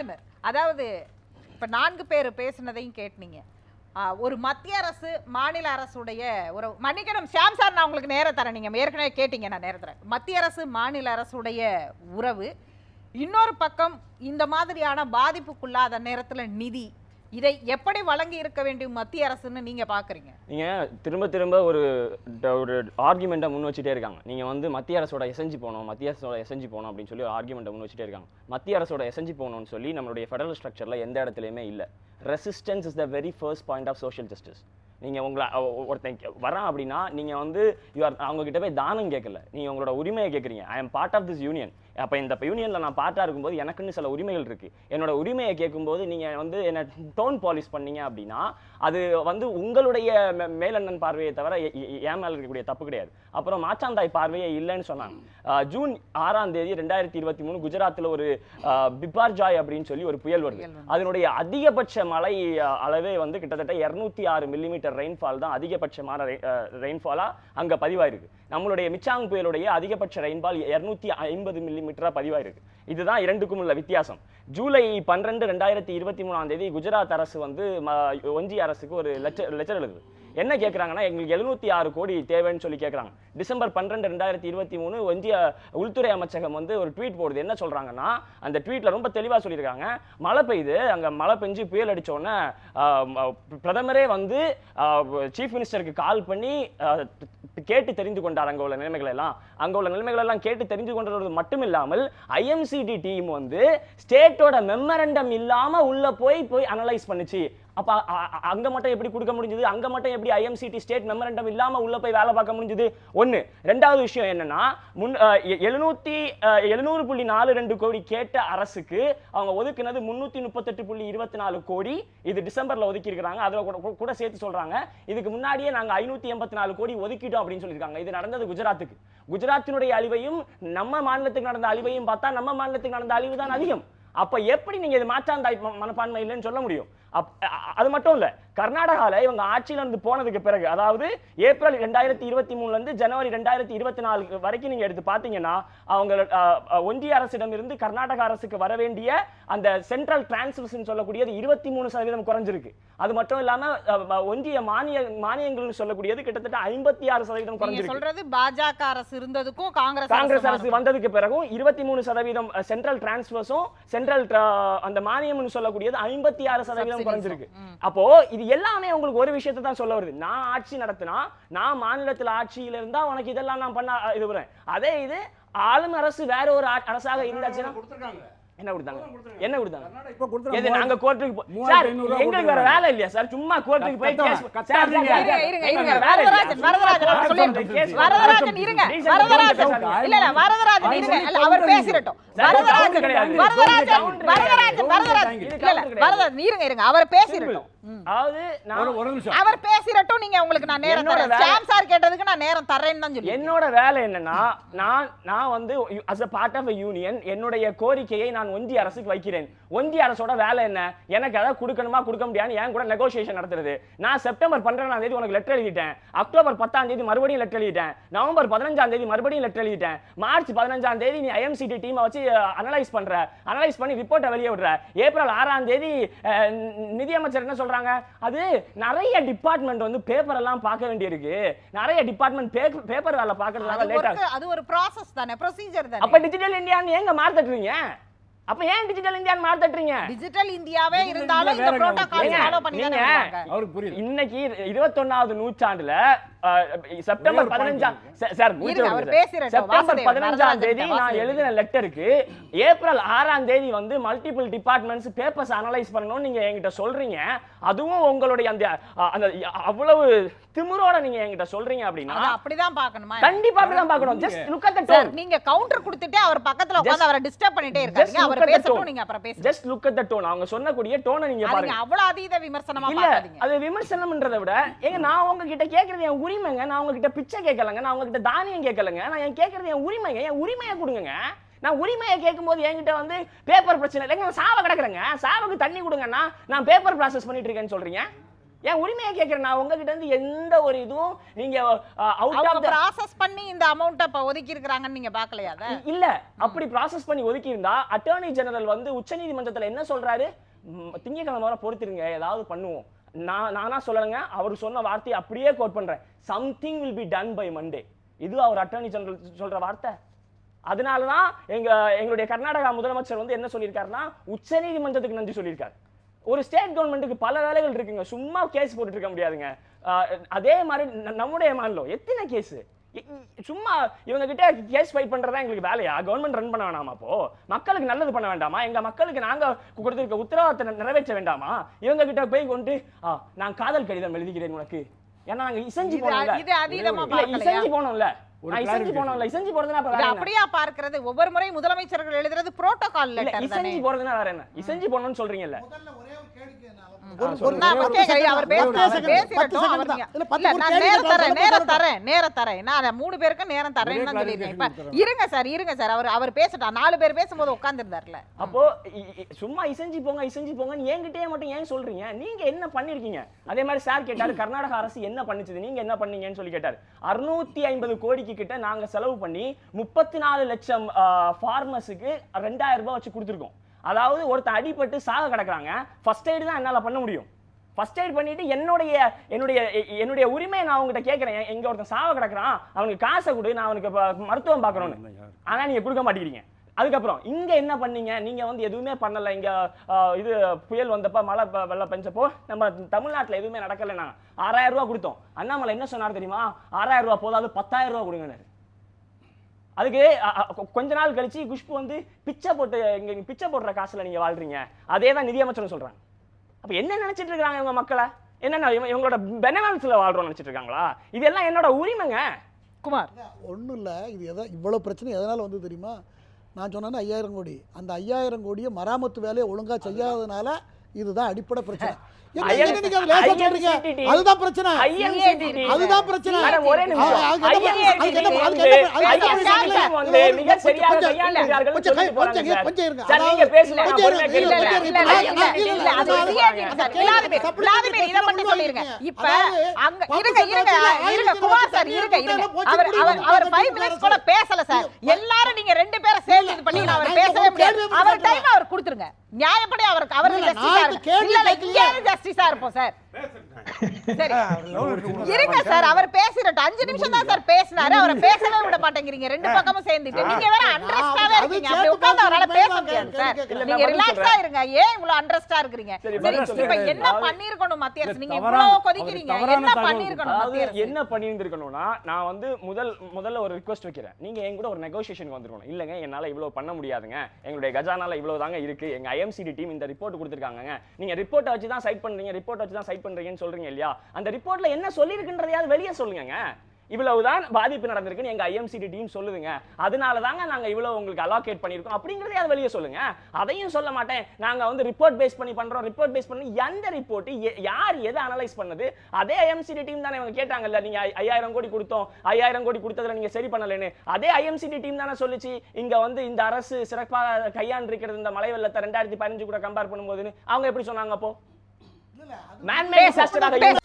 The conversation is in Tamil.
விருதுநர் அதாவது இப்ப 4 பேர் பேசுனதையும் கேட்டீங்க. ஒரு மத்திய அரசு மாநில அரசுடைய ஒரு மன்னிக்கணும் ஷியாம் சார், நான் உங்களுக்கு நேரம் தரேன். நீங்க ஏற்கனவே கேட்டீங்க, நான் நேரம் தரேன். மத்திய அரசு மாநில அரசுடைய உறவு, இன்னொரு பக்கம் இந்த மாதிரியான பாதிப்புக்குள்ளாத நேரத்துல நிதி, இதை எப்படி வழங்கி இருக்க வேண்டும் மத்திய அரசுன்னு நீங்க பாக்குறீங்க? நீங்க திரும்ப திரும்ப ஒரு ஆர்குமெண்ட்டை முன் வச்சுட்டே இருக்காங்க. நீங்க வந்து மத்திய அரசோட எசஞ்சி போகணும், மத்திய அரசோட எசஞ்சி போகணும் அப்படின்னு சொல்லி ஒரு ஆர்குமெண்ட்டை முன் வச்சுட்டே இருக்காங்க. மத்திய அரசோட எசஞ்சி போகணும்னு சொல்லி நம்மளுடைய ஃபெடரல் ஸ்ட்ரக்சர்ல எந்த இடத்துலையுமே இல்லை. Resistance is the very first point of social justice. நீங்கள் உங்களை ஒருத்தன் வரான் அப்படின்னா நீங்கள் வந்து அவங்க கிட்ட போய் தானம் கேட்கல, நீங்கள் உங்களோட உரிமையை கேட்குறீங்க. I am part of this union. அப்போ இந்த யூனியனில் நான் பார்ட்டாக இருக்கும்போது எனக்குன்னு சில உரிமைகள் இருக்குது. என்னோட உரிமையை கேட்கும்போது நீங்கள் வந்து என்னை டோன் பாலிஷ் பண்ணீங்க அப்படின்னா அது வந்து உங்களுடைய மேலண்ணன் பார்வையை தவிர ஏன் மேலே இருக்கக்கூடிய தப்பு கிடையாது. அப்புறம் மாச்சாந்தாய் பார்வையே இல்லைன்னு சொன்னாங்க. ஜூன் 6ஆம் தேதி 2023 குஜராத்தில் ஒரு பிபார்ஜாய் அப்படின்னு சொல்லி ஒரு புயல் வருது. அதனுடைய அதிகபட்ச மழை அளவே வந்து கிட்டத்தட்ட 206 மில்லிமீட்டர் ரெயின்ஃபால் தான் அதிகபட்சமான ரெயின்ஃபாலாக அங்கே பதிவாயிருக்கு. நம்மளுடைய மிச்சாங் புயலுடைய அதிகபட்ச ரெயின்ஃபால் 250 மில்லிமீட்டரா பதிவாயிருக்கு. இதுதான் இரண்டுக்கும் உள்ள வித்தியாசம். ஜூலை 12, 2023ஆம் தேதி குஜராத் அரசு வந்து ஒன்றிய அரசுக்கு ஒரு லெட்டர் எழுதுது. என்ன கேட்குறாங்கன்னா, எங்களுக்கு 706 கோடி தேவைன்னு சொல்லி கேட்குறாங்க. டிசம்பர் 12, 2023 ஒன்றிய உள்துறை அமைச்சகம் வந்து ஒரு ட்வீட் போடுது. என்ன சொல்றாங்கன்னா, அந்த ட்வீட்ல ரொம்ப தெளிவாக சொல்லியிருக்காங்க, மழை பெய்யுது, அங்கே மழை பெஞ்சு புயல் அடித்தோடனே பிரதமரே வந்து சீஃப் மினிஸ்டருக்கு கால் பண்ணி கேட்டு தெரிந்து கொண்டார் அங்கே உள்ள நிலைமைகள் எல்லாம். அங்கே உள்ள நிலைமைகள் எல்லாம் கேட்டு தெரிந்து கொண்டது மட்டும் இல்லாமல் ஐஎம்சிடி டீம் வந்து ஸ்டேட்டோட மெமரண்டம் இல்லாமல் உள்ள போய் அனலைஸ் பண்ணுச்சு. அப்ப அங்க மட்டும் எப்படி கொடுக்க முடிஞ்சது? அங்க மட்டும் எப்படி ஐஎம்சிடி ஸ்டேட் மெமரண்டம் இல்லாம உள்ள போய் வேலை பார்க்க முடிஞ்சது? ஒண்ணு. ரெண்டாவது விஷயம் என்னன்னா, 700.42 கோடி கேட்ட அரசுக்கு அவங்க ஒதுக்குனது 338.24 கோடி. இது டிசம்பர்ல ஒதுக்கி இருக்காங்க. அதுல கூட சேர்த்து சொல்றாங்க, இதுக்கு முன்னாடியே நாங்க 584 கோடி ஒதுக்கிட்டோம் அப்படின்னு சொல்லியிருக்காங்க. இது நடந்தது குஜராத்துக்கு. குஜராத்தினுடைய அழிவையும் நம்ம மாநிலத்துக்கு நடந்த அழிவையும் பார்த்தா நம்ம மாநிலத்துக்கு நடந்த அழிவு தான் அதிகம். அப்ப எப்படி நீங்க இது மாற்றாந்தாய் மனப்பான்மை இல்லைன்னு சொல்ல முடியும்? அது மட்டும் இல்ல, கர்நாடகால இவங்க ஆட்சியில இருந்து போனதுக்கு பிறகு, அதாவது ஏப்ரல் 2023 இருந்து ஜனவரி 2024 வரைக்கும் நீங்க எடுத்து பாத்தீங்கன்னா, அவங்க ஒன்றிய அரசிடம் இருந்து கர்நாடக அரசுக்கு வர வேண்டிய அந்த சென்ட்ரல் டிரான்ஸ்ஃபர்ஸ் சொல்லக்கூடியது 23% குறைஞ்சிருக்கு. அது மட்டும் இல்லாம ஒன்றிய மானியங்கள் சொல்லக்கூடியது கிட்டத்தட்ட 56% குறைஞ்சிருக்கு. சொல்றது பாஜக அரசு இருந்ததுக்கும் காங்கிரஸ் அரசு வந்ததுக்கு பிறகும் 23% சென்ட்ரல் டிரான்ஸ்ஃபர்ஸும் சென்ட்ரல் அந்த மானியம் சொல்லக்கூடியது 56% குறைஞ்சிருக்கு. அப்போ இது எல்லாமே உங்களுக்கு ஒரு விஷயத்தை தான் சொல்ல வருது. நான் ஆட்சி நடத்தினா, நான் மாநிலத்தில் ஆட்சியில இருந்தா உனக்கு இதெல்லாம் நான் பண்ண இது வரேன். அதே இது ஆளும் அரசு வேற ஒரு அரசாக இருந்தாச்சுன்னா என்ன கொடுத்தாங்க? என்ன கொடுத்தாங்க? எது நாங்க கோர்ட்டுக்கு சார், எங்களுக்கு வேற வேலை இல்லையா சார்? சும்மா கோர்ட்டுக்கு போய் கேஸ் சார் இருங்க வரதராஜன் இருங்க இல்ல வரதராஜன் இருங்க, அவர் பேசிரட்டும். வரதராஜன் இருங்க அவர் பேசிரட்டும். அதாவது அவர் பேசிரட்டும். நீங்க உங்களுக்கு நான் நேரம் தரேன். ஷாம் சார் கேட்டதுக்கு நான் நேரம் தரேன்னு தான் சொல்லி. என்னோட வேலை என்னன்னா, நான் வந்து as a part of a union என்னுடைய கோரிக்கையை நான் ஒன்றிய அரசுக்கு வைக்கிறேன். ஒன்றிய அரசோட வேலை என்ன? எனக்கு அதை கொடுக்கணுமா கொடுக்க முடியாது ஏன் கூட நெகோசியேஷன் நடத்துறது. நான் செப்டம்பர் 12ஆம் தேதி உனக்கு லெட்டர் எழுதிட்டேன், அக்டோபர் 10ஆம் தேதி மறுபடியும் லெட்டர் எழுதிட்டேன், நவம்பர் 15ஆம் தேதி மறுபடியும் லெட்டர் எழுதிட்டேன், மார்ச் 15ஆம் தேதி நீ ஐஎம்சிடி டீமை வச்சு அனலைஸ் பண்ணி ரிப்போர்ட்டை வெளியே விடுற, ஏப்ரல் 6ஆம் தேதி நிதியமைச்சர் என்ன சொல்றாங்க, அது நிறைய டிபார்ட்மெண்ட் வந்து பேப்பர் எல்லாம் பார்க்க வேண்டியிருக்கு, நிறைய டிபார்ட்மெண்ட் பேப்பர் வேலை பார்க்கறதுனால லேட் ஆகுது. அது ஒரு process தானே, ப்ரொசீஜர் தானே. அப்ப டிஜிட்டல் இந்தியான்னு ஏங்க மார்த்தட்றீங்க? அப்ப ஏன் டிஜிட்டல் இந்தியான்னு மார்த்தட்றீங்க? டிஜிட்டல் இந்தியாவே இருந்தாலும் இந்த புரோட்டோகால் ஃபாலோ பண்ணி தானே இருக்காங்க. அவருக்கு புரியுது. இன்னைக்கு 21வது நூற்றாண்டுல செப்டம்பர் 15 சார் செப்டம்பர் 15ஆம் தேதி நான் எழுதின லெட்டருக்கு ஏப்ரல் 6ஆம் தேதி வந்து மல்டிபிள் டிபார்ட்மெண்ட்ஸ் பேப்பர்ஸ் அனலைஸ் பண்ணனும் நீங்க என்கிட்ட சொல்றீங்க. அதுவும் உங்களுடைய அந்த அவ்வளவு திமிரோட நீங்க என்கிட்ட சொல்றீங்க அப்படினா அப்படிதான் பார்க்கணுமா? கண்டிப்பா அப்படிதான் பார்க்கணும். Just look at the tone. நீங்க கவுண்டர் கொடுத்துட்டே அவர் பக்கத்துல உட்கார்ந்து அவரை டிஸ்டர்ப் பண்ணிட்டே இருக்காங்க. அவர் பேசட்டும், நீங்க அப்புறம் பேசுங்க. Just look at the tone. அவங்க சொன்னக்கூடிய டோனை நீங்க பாருங்க. நீங்க அவ்வளவு அதீத விமர்சனமா பார்க்காதீங்க. அது விமர்சனம்ன்றதை விட ஏங்க நான் உங்ககிட்ட கேக்குறது என் உரிமைங்க. நான் உங்ககிட்ட பிச்சை கேட்கலங்க, நான் உங்ககிட்ட தானியம் கேட்கலங்க. நான் என் கேக்குறது என் உரிமைங்க. என் உரிமையை கொடுங்க. நான் உரிமையை கேட்கும்போது என்கிட்ட வந்து பேப்பர் பிரச்சனை இல்லைங்க, சாவ கிடக்குறேங்க, சாவுக்கு தண்ணி கொடுங்கன்னா நான் பேப்பர் ப்ராசஸ் பண்ணிட்டு இருக்கேன்னு சொல்றீங்க. ஏன் உரிமையை கேட்கிறேன் நான் உங்ககிட்ட இருந்து எந்த ஒரு இதுவும் நீங்க அவுட் ஆஃப் ப்ராசஸ் பண்ணி இந்த அமௌண்ட்டை இப்ப ஒதுக்கி இருக்காங்கன்னு நீங்க பார்க்கலையா அதை? இல்ல அப்படி ப்ராசஸ் பண்ணி ஒதுக்கி இருந்தா அட்டர்னி ஜெனரல் வந்து உச்சநீதிமன்றத்துல என்ன சொல்றாரு, திங்கக்கிழமை வரை பொறுத்திருங்க ஏதாவது பண்ணுவோம். நானா சொல்லலைங்க, அவர் சொன்ன வார்த்தையை அப்படியே கோட் பண்றேன், something will be done by Monday. இது அவர் அட்டர்னி ஜெனரல் சொல்ற வார்த்தை. அதனாலதான் எங்களுடைய கர்நாடகா முதலமைச்சர் வந்து என்ன சொல்லியிருக்காருன்னா உச்சநீதிமன்றத்துக்கு நன்றி சொல்லியிருக்காரு. ஒரு ஸ்டேட் கவர்மெண்ட்டுக்கு பல வேலைகள் இருக்குங்க, சும்மா கேஸ் போட்டுட்டு இருக்க முடியாதுங்க. அதே மாதிரி நம்முடைய மாநிலம் எத்தனை கேஸ், சும்மா இவங்க கிட்ட கேஸ் ஃபைட் பண்றதா எங்களுக்கு வேலையா? கவர்மெண்ட் ரன் பண்ண வேணாமா? அப்போ மக்களுக்கு நல்லது பண்ண வேண்டாமா? எங்க மக்களுக்கு நாங்க கொடுத்திருக்க உத்தரவாதத்தை நிறைவேற்ற வேண்டாமா? இவங்க கிட்ட போய் கொண்டு நான் காதல் கடிதம் எழுதிக்கிறேன் உனக்கு, ஏன்னா நாங்க இசைஞ்சு போனோம்ல, இசைஞ்சு போனோம்ல, இசைஞ்சு போறதுனா அப்படியே பார்க்கிறது. ஒவ்வொரு முறை முதலமைச்சர்கள் எழுதுறது புரோட்டோகால் லெட்டர். இசைஞ்சு போறதுனா வேற என்ன? இசைஞ்சு போறணும்னு சொல்றீங்கல்ல. மூணு பேருக்கும் நேரம் தரேன். இருங்க சார் அவர் பேசட்டும். 4 பேர் பேசும்போது உட்கார்ந்துருந்தாருல. அப்போ சும்மா இசைஞ்சு போங்கன்னு என்கிட்டயே மட்டும் ஏன் சொல்றீங்க? நீங்க என்ன பண்ணிருக்கீங்க? அதே மாதிரி சார் கேட்டாரு, கர்நாடக அரசு என்ன பண்ணுச்சு, நீங்க என்ன பண்ணீங்கன்னு சொல்லி கேட்டாரு. 650 கோடிக்கு கிட்ட நாங்க செலவு பண்ணி 34 லட்சம் ஃபார்மர்ஸுக்கு 2000 ரூபாய் வச்சு கொடுத்துருக்கோம். அதாவது ஒருத்தர் அடிபட்டு சாக கிடக்குறாங்க, ஃபர்ஸ்ட் எய்டு தான் என்னால பண்ண முடியும். ஃபர்ஸ்ட் எய்ட் பண்ணிட்டு என்னுடைய உரிமையை நான் உங்ககிட்ட கேட்கறேன். எங்க ஒருத்தன் சாவ கிடக்குறான், அவனுக்கு காசை கொடு, நான் அவனுக்கு மருத்துவம் பார்க்கணும்னு. ஆனா நீங்க கொடுக்க மாட்டேங்கிறீங்க. அதுக்கப்புறம் இங்க என்ன பண்ணீங்க? நீங்க வந்து எதுவுமே பண்ணல. இங்க இது புயல் வந்தப்ப மழை வெள்ளம் பெஞ்சப்போ நம்ம தமிழ்நாட்டுல எதுவுமே நடக்கல. 6000 ரூபாய் கொடுத்தோம். அண்ணாமலை என்ன சொன்னார் தெரியுமா? 6000 ரூபாய் போதாது 10000 ரூபாய் கொடுங்கன்னு. அதுக்கு கொஞ்ச நாள் கழிச்சு குஷ்பு வந்து பிச்சை போடுற காசுல நீங்க வாழ்றீங்க, அதே தான் நிதியமைச்சர் சொல்றாங்க. அப்ப என்ன நினைச்சிட்டு இருக்காங்க இவங்க மக்களை? என்னன்னா இவங்களோட பெனவன்ஸ்ல வாழ்றோம் நினைச்சிட்டு இருக்காங்களா? இதெல்லாம் என்னோட உரிமைங்க. குமார் ஒன்றும் இல்லை, இது இவ்வளோ பிரச்சனை எதனால் வந்து தெரியுமா? நான் சொன்னேன்னா 5000 கோடி, அந்த 5000 கோடியை மராமத்து வேலையை ஒழுங்காக செய்யாததுனால இதுதான் அடிப்படை பிரச்சனை. அதுதான் பிரச்சனை. அதுதான் பிரச்சனை. எல்லாரும் நீங்க 2 பேரும் சேர்ந்து இது பண்ணி அவர் பேசவே முடியாது. அவர் டைம் அவர் கொடுத்துருங்க. நியாயப்படி அவருக்கு ஜஸ்டிஸா இருப்போம் சார். சரி இருங்க சார், அவர் பேசிரட்டும். 5 நிமிஷம் தான் சார் பேசினாரு, அவரை பேசவே விட மாட்டேங்கிறீங்க. 2 பக்கமும் சேர்ந்துட்டு நீங்க வேற அண்டர்ஸ்டாவே இருக்கீங்க. அப்படி உட்கார்ந்து அவரால பேச முடியாது சார். நீங்க ரிலாக்ஸா இருங்க. ஏன் இவ்வளவு அண்டர்ஸ்டா இருக்கீங்க? இப்ப என்ன பண்ணிருக்கணும் மத்திய அரசு? நீங்க இவ்வளவு கொதிக்கிறீங்க, என்ன பண்ணிருக்கணும் மத்திய அரசு? என்ன பண்ணிருக்கணும்னா, நான் வந்து முதல்ல ஒரு ரிக்வெஸ்ட் வைக்கிறேன். நீங்க என் கூட ஒரு நெகோசியேஷனுக்கு வந்துருக்கணும். இல்லங்க என்னால இவ்வளவு பண்ண முடியாதுங்க, எங்களுடைய கஜானால இவ்வளவு தாங்க இருக்கு, எங்க ஐஎம்சிடி டீம் இந்த ரிப்போர்ட் கொடுத்திருக்காங்க, நீங்க ரிப்போர்ட்டை வச்சு தான் சைட் பண்றீங்க, ரிப்போர்ட் வச்சு தான் சைட் பண்றீங்கன்னு சொல்றீங்க இல்லையா? அந்த ரிப்போர்ட்ல என்ன சொல்லிருக்குன்றதையாவது வெளியே சொல்லுங்க. இவ்வளவுதான் பாதிப்பு நடந்திருக்குன்னு எங்க ஐஎம்சிடி டீம் சொல்லுதுங்க, அதனால தாங்க நாங்க இவ்வளவு உங்களுக்கு அலோகேட் பண்ணிருக்கோம் அப்படிங்கறதையாவது வெளியே சொல்லுங்க. அதையும் சொல்ல மாட்டேன். நாங்க வந்து ரிப்போர்ட் பேஸ் பண்ணி பண்றோம், ரிப்போர்ட் பேஸ் பண்ணி எந்த ரிப்போர்ட் யார் எதை அனலைஸ் பண்ணது? அதே ஐஎம்சிடி டீம் தானே இவங்க கேட்டாங்கல்ல, நீங்க 5000 கோடி கொடுத்தோம், 5000 கோடி கொடுத்ததுல நீங்க சரி பண்ணலன்னு. அதே ஐஎம்சிடி டீம் தானே சொல்லிச்சு இங்க வந்து இந்த அரசு சிறப்பாக கையாண்டிருக்கிறது இந்த மழை வெள்ளத்தை 2015 கூட கம்பேர் பண்ணும்போதுன்னு. அவங்க எப்படி சொன்னாங்க? அப்போ மேன்மேட் டிசாஸ்டராக